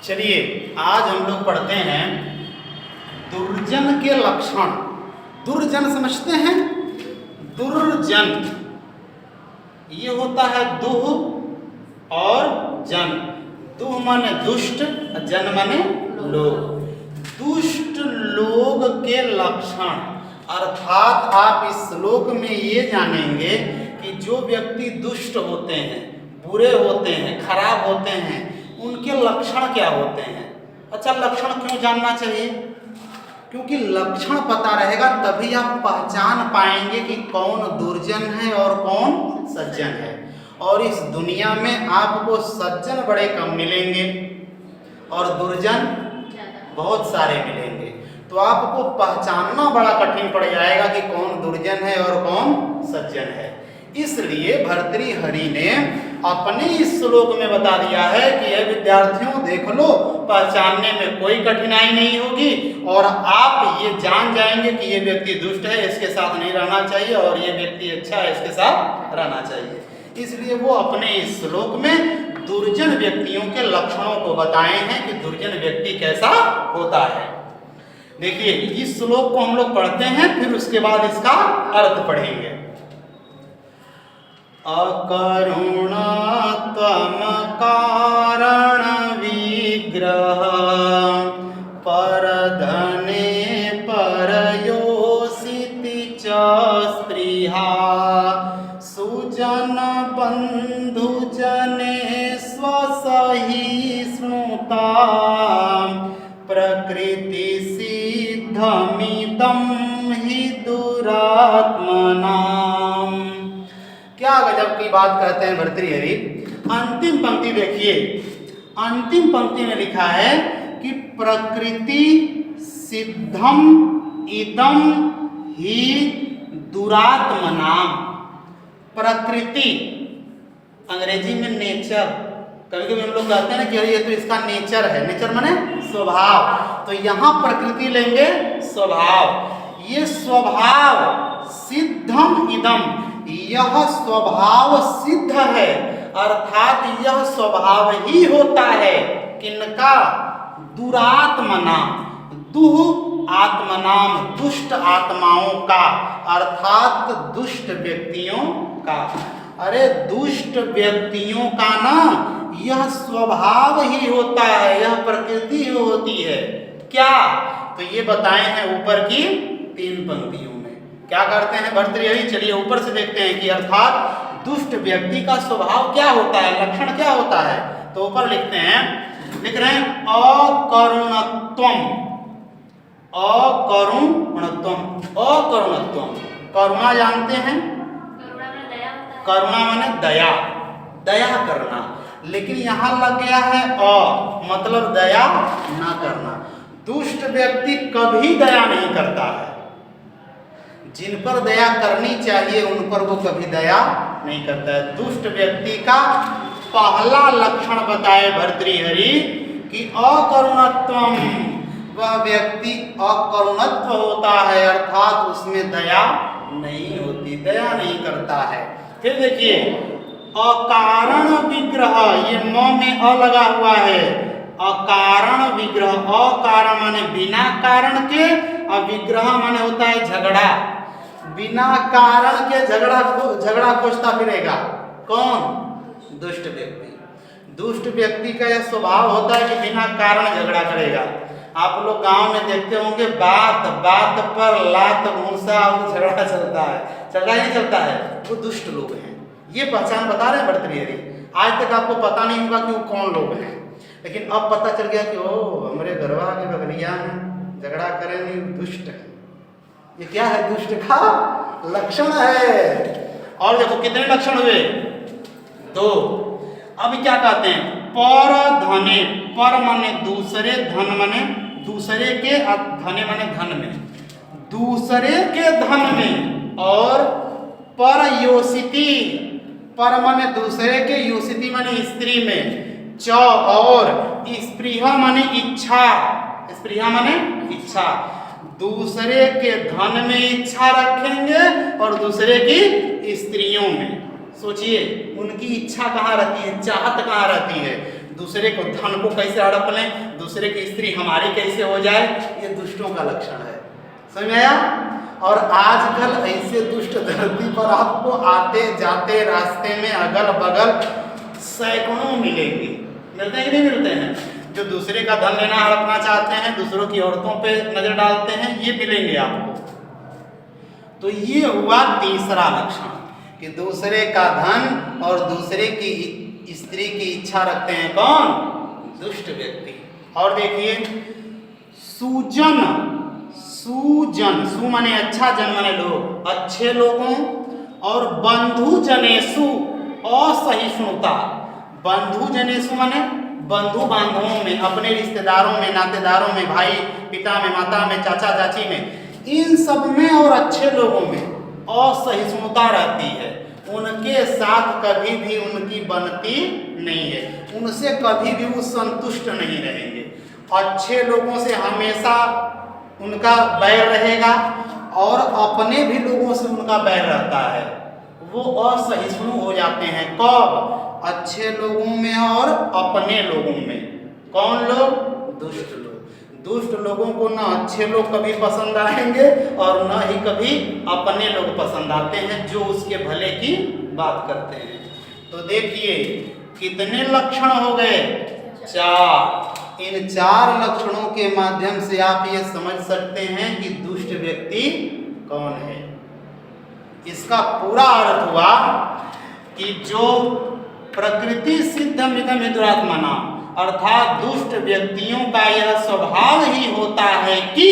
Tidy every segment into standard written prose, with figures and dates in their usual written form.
चलिए आज हम लोग पढ़ते हैं दुर्जन के लक्षण। दुर्जन समझते हैं? दुर्जन ये होता है दुह और जन। दुह माने दुष्ट, जन माने लोग। दुष्ट लोग के लक्षण अर्थात आप इस श्लोक में ये जानेंगे कि जो व्यक्ति दुष्ट होते हैं, बुरे होते हैं, खराब होते हैं, उनके लक्षण क्या होते हैं। अच्छा, लक्षण क्यों जानना चाहिए? क्योंकि लक्षण पता रहेगा तभी आप पहचान पाएंगे कि कौन दुर्जन है और कौन सज्जन है। और इस दुनिया में आपको सज्जन बड़े कम मिलेंगे और दुर्जन बहुत सारे मिलेंगे, तो आपको पहचानना बड़ा कठिन पड़ जाएगा कि कौन दुर्जन है और कौन सज्जन है। इसलिए भर्तृहरि ने अपने इस श्लोक में बता दिया है कि ये विद्यार्थियों देख लो, पहचानने में कोई कठिनाई नहीं होगी और आप ये जान जाएंगे कि ये व्यक्ति दुष्ट है, इसके साथ नहीं रहना चाहिए, और ये व्यक्ति अच्छा है, इसके साथ रहना चाहिए। इसलिए वो अपने इस श्लोक में दुर्जन व्यक्तियों के लक्षणों को बताए हैं कि दुर्जन व्यक्ति कैसा होता है। देखिए इस श्लोक को हम लोग पढ़ते हैं, फिर उसके बाद इसका अर्थ पढ़ेंगे। अकरुण त्वम कारण विग्रह परधने परयोषिति च स्पृहा सुजन बंधुजने स्वसहिष्णुता प्रकृति सिद्धमिदं हि दुरात्मनाम्। क्या गजब की बात कहते हैं भर्तृहरि। अंतिम पंक्ति देखिए, अंतिम पंक्ति में लिखा है कि प्रकृति सिद्धम इदम ही दुरात्मनाम। प्रकृति अंग्रेजी में नेचर, कभी कभी हम लोग कहते हैं ना कि अरे ये तो इसका नेचर है। नेचर माने स्वभाव, तो यहाँ प्रकृति लेंगे स्वभाव। ये स्वभाव सिद्धम इदम, यह स्वभाव सिद्ध है, अर्थात यह स्वभाव ही होता है किनका? दुरात्मनाम, दुह आत्मनाम, दुष्ट आत्माओं का, अर्थात दुष्ट व्यक्तियों का। अरे दुष्ट व्यक्तियों का ना यह स्वभाव ही होता है, यह प्रकृति ही होती है। क्या? तो ये बताए हैं ऊपर की 3 पंक्तियों में। क्या करते हैं भर्तृहरि? चलिए ऊपर से देखते हैं कि अर्थात दुष्ट व्यक्ति का स्वभाव क्या होता है, लक्षण क्या होता है। तो ऊपर लिखते हैं, लिख रहे हैं अकरुणत्वम। अकरुणत्वम, अकरुणत्वम, करुणा जानते हैं? करुणा माने दया, दया करना, लेकिन यहां लग गया है मतलब दया ना करना। दुष्ट व्यक्ति कभी दया नहीं करता है। जिन पर दया करनी चाहिए उन पर वो कभी दया नहीं करता है। दुष्ट व्यक्ति का पहला लक्षण बताए भर्तृहरि कि अकरुणत्वम, वह व्यक्ति अकरुणत्व होता है, अर्थात उसमें दया नहीं होती, दया नहीं करता है। फिर देखिए अकारण विग्रह, ये म में अ लगा हुआ है। अकारण विग्रह, अकारण माने बिना कारण के, और विग्रह माने होता है झगड़ा। बिना कारण के झगड़ा खोजता फिरेगा कौन? दुष्ट व्यक्ति। दुष्ट व्यक्ति का यह स्वभाव होता है कि बिना कारण झगड़ा करेगा। आप लोग गांव में देखते होंगे बात बात पर लात मूसा और झगड़ा चलता है, चलता ही नहीं चलता है, वो दुष्ट लोग हैं। ये पहचान बता रहे हैं भर्तृहरि। आज तक आपको पता नहीं होगा कि वो कौन लोग हैं, लेकिन अब पता चल गया कि ओ हमारे घरवा के बगलिया में झगड़ा करें नहीं, दुष्ट है। ये क्या है? दुष्ट का लक्षण है। और देखो कितने लक्षण हुए? 2। अब क्या कहते हैं? पर धने, पर माने दूसरे, धन माने दूसरे के, धने माने धन में, दूसरे के धन में, और पर योषिति, पर माने दूसरे के, योषिति माने स्त्री में, च और स्पृहा माने इच्छा, स्पृहा माने इच्छा। दूसरे के धन में इच्छा रखेंगे और दूसरे की स्त्रियों में। सोचिए उनकी इच्छा कहाँ रहती है, चाहत कहाँ रहती है? दूसरे को धन को कैसे हड़प लें, दूसरे की स्त्री हमारी कैसे हो जाए, ये दुष्टों का लक्षण है। समझ में आया? और आजकल ऐसे दुष्ट धरती पर आपको आते जाते रास्ते में अगल बगल सैकड़ों मिलेंगे। मिलते हैं कि नहीं मिलते हैं? जो दूसरे का धन लेना हड़पना चाहते हैं, दूसरों की औरतों पे नजर डालते हैं, ये मिलेंगे आपको। तो ये हुआ तीसरा लक्षण कि दूसरे का धन और दूसरे की स्त्री की इच्छा रखते हैं कौन? दुष्ट व्यक्ति। और देखिए सुजन, सुजन, सु माने अच्छा, जन माने लोग, अच्छे लोगों, और बंधु जनेसु असहिष्णुता। बंधु जनेसु माने बंधु बांधवों में, अपने रिश्तेदारों में, नातेदारों में, भाई पिता में, माता में, चाचा चाची में, इन सब में और अच्छे लोगों में असहिष्णुता रहती है। उनके साथ कभी भी उनकी बनती नहीं है, उनसे कभी भी वो संतुष्ट नहीं रहेंगे। अच्छे लोगों से हमेशा उनका बैर रहेगा और अपने भी लोगों से उनका बैर रहता है। वो असहिष्णु हो जाते हैं। कब? अच्छे लोगों में और अपने लोगों में। कौन लोग? दुष्ट लोग। दुष्ट लोगों को न अच्छे लोग कभी पसंद आएंगे और न ही कभी अपने लोग पसंद आते हैं जो उसके भले की बात करते हैं। तो देखिए कितने लक्षण हो गए? 4। इन 4 लक्षणों के माध्यम से आप ये समझ सकते हैं कि दुष्ट व्यक्ति कौन है। इसका पूरा अर्थ हुआ कि जो प्रकृति सिद्धम इदम दुरात्मना, अर्थात दुष्ट व्यक्तियों का यह स्वभाव ही होता है कि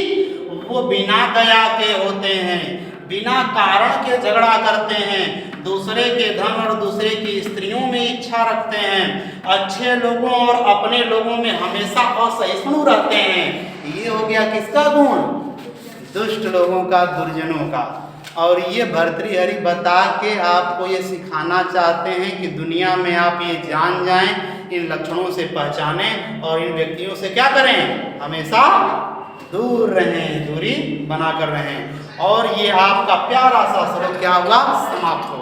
वो बिना दया के होते हैं, बिना कारण के झगड़ा करते हैं, दूसरे के धन और दूसरे की स्त्रियों में इच्छा रखते हैं, अच्छे लोगों और अपने लोगों में हमेशा असहिष्णु रहते हैं। ये हो गया किसका गुण? दुष्ट लोगों का, दुर्जनों का। और ये भर्तृहरि बता के आपको ये सिखाना चाहते हैं कि दुनिया में आप ये जान जाएं, इन लक्षणों से पहचानें और इन व्यक्तियों से क्या करें? हमेशा दूर रहें, दूरी बनाकर रहें। और ये आपका प्यारा सा श्लोक क्या हुआ? समाप्त हुआ।